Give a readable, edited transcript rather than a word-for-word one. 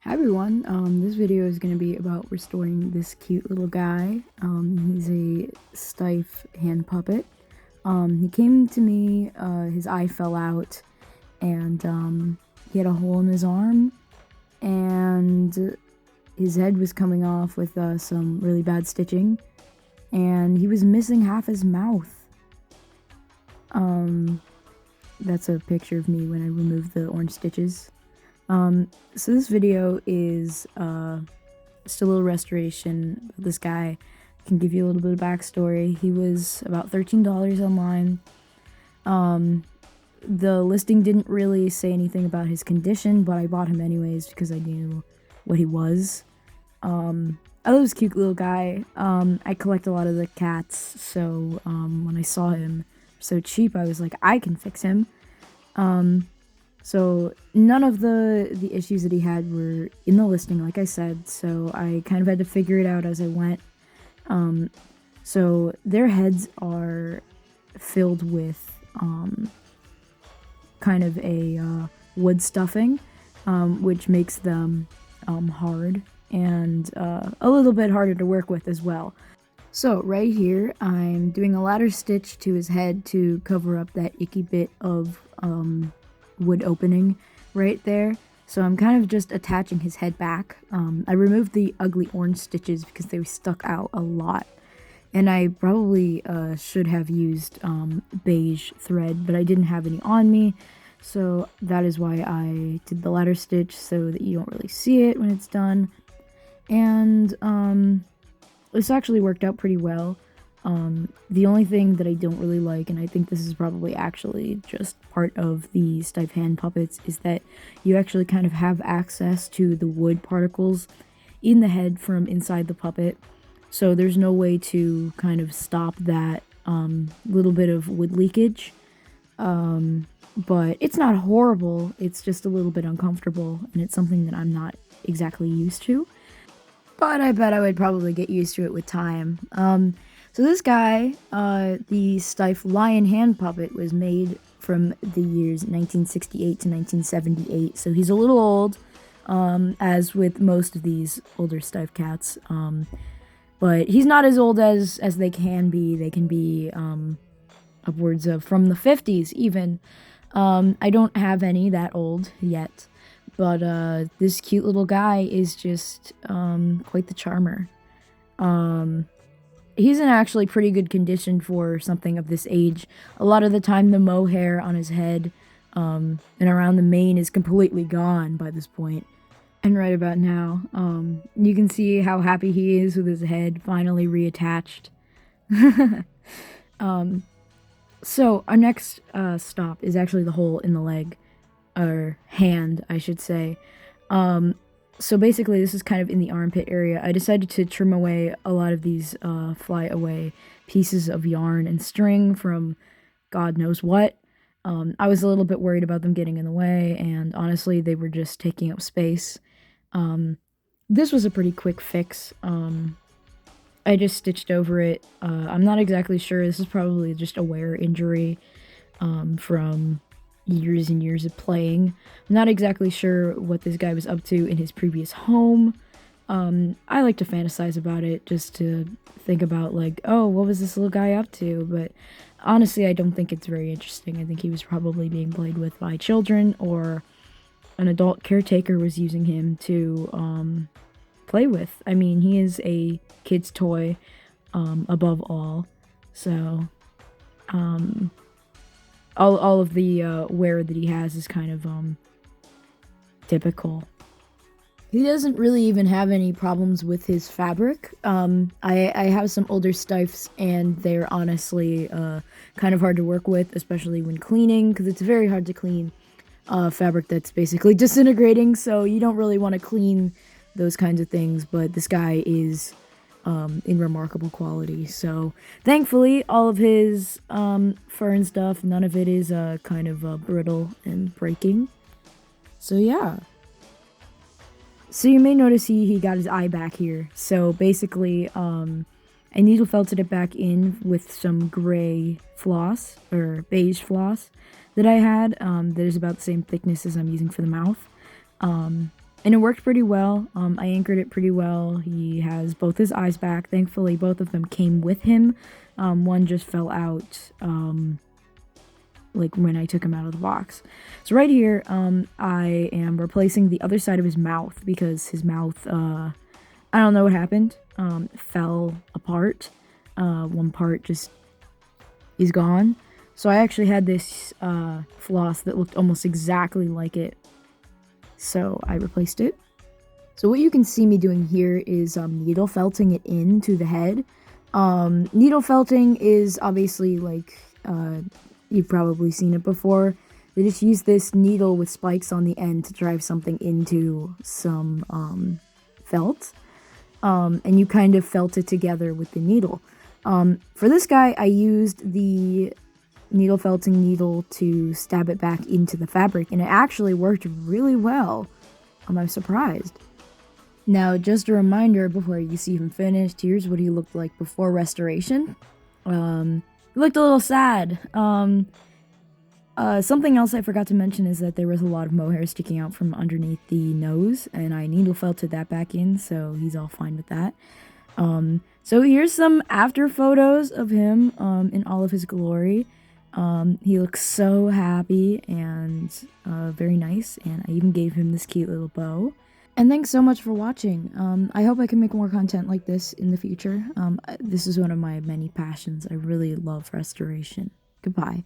Hi everyone, this video is going to be about restoring this cute little guy. He's a Steiff hand puppet. He came to me, his eye fell out, and he had a hole in his arm, and his head was coming off with some really bad stitching, and he was missing half his mouth. That's a picture of me when I removed the orange stitches. So this video is just a little restoration of this guy. I can give you a little bit of backstory. He was about $13 online. The listing didn't really say anything about his condition, but I bought him anyways because I knew what he was. I love this cute little guy. I collect a lot of the cats, so when I saw him so cheap, I was like, I can fix him. So none of the issues that he had were in the listing, like I said, so I kind of had to figure it out as I went. So their heads are filled with kind of a wood stuffing, which makes them hard and a little bit harder to work with as well. So right here, I'm doing a ladder stitch to his head to cover up that icky bit of wood opening right there. So I'm kind of just attaching his head back. I removed the ugly orange stitches because they stuck out a lot. And I probably should have used beige thread, but I didn't have any on me. So that is why I did the ladder stitch so that you don't really see it when it's done. And this actually worked out pretty well. The only thing that I don't really like, and I think this is probably actually just part of the Steiff hand puppets, is that you actually kind of have access to the wood particles in the head from inside the puppet. So there's no way to kind of stop that little bit of wood leakage. But it's not horrible, it's just a little bit uncomfortable, and it's something that I'm not exactly used to. But I bet I would probably get used to it with time. So this guy, the Steiff Lion hand puppet, was made from the years 1968 to 1978, so he's a little old, as with most of these older Steiff cats, but he's not as old as they can be. They can be upwards of from the 50s even. I don't have any that old yet, but this cute little guy is just quite the charmer. He's in actually pretty good condition for something of this age. A lot of the time the mohair on his head and around the mane is completely gone by this point. And right about now, you can see how happy he is with his head finally reattached. So our next stop is actually the hole in the leg, or hand, I should say. So basically, this is kind of in the armpit area. I decided to trim away a lot of these fly away pieces of yarn and string from God knows what. I was a little bit worried about them getting in the way, and honestly, they were just taking up space. This was a pretty quick fix. I just stitched over it. I'm not exactly sure. This is probably just a wear injury from years and years of playing. I'm not exactly sure what this guy was up to in his previous home. I like to fantasize about it just to think about, like, oh, what was this little guy up to? But honestly, I don't think it's very interesting. I think he was probably being played with by children, or an adult caretaker was using him to play with. I mean, he is a kid's toy above all. So all of the wear that he has is kind of typical. He doesn't really even have any problems with his fabric. I have some older Steiffs, and they're honestly kind of hard to work with, especially when cleaning, because it's very hard to clean fabric that's basically disintegrating, so you don't really want to clean those kinds of things, but this guy is in remarkable quality. So thankfully, all of his fur and stuff, none of it is kind of brittle and breaking. So yeah. So you may notice he got his eye back here. So basically, I needle felted it back in with some gray floss, or beige floss, that I had, that is about the same thickness as I'm using for the mouth. And it worked pretty well. I anchored it pretty well. He has both his eyes back. Thankfully, both of them came with him. One just fell out, like when I took him out of the box. So right here, I am replacing the other side of his mouth because his mouth, I don't know what happened, fell apart. One part just is gone. So I actually had this floss that looked almost exactly like it. So I replaced it. So what you can see me doing here is needle felting it into the head. Needle felting is obviously like, you've probably seen it before. They just use this needle with spikes on the end to drive something into some felt. And you kind of felt it together with the needle. For this guy, I used the needle felting needle to stab it back into the fabric, and it actually worked really well. I'm surprised. Now, just a reminder before you see him finished, here's what he looked like before restoration. He looked a little sad. Something else I forgot to mention is that there was a lot of mohair sticking out from underneath the nose, and I needle felted that back in, so he's all fine with that. So here's some after photos of him in all of his glory. He looks so happy and very nice, and I even gave him this cute little bow. And thanks so much for watching. I hope I can make more content like this in the future. This is one of my many passions. I really love restoration. Goodbye.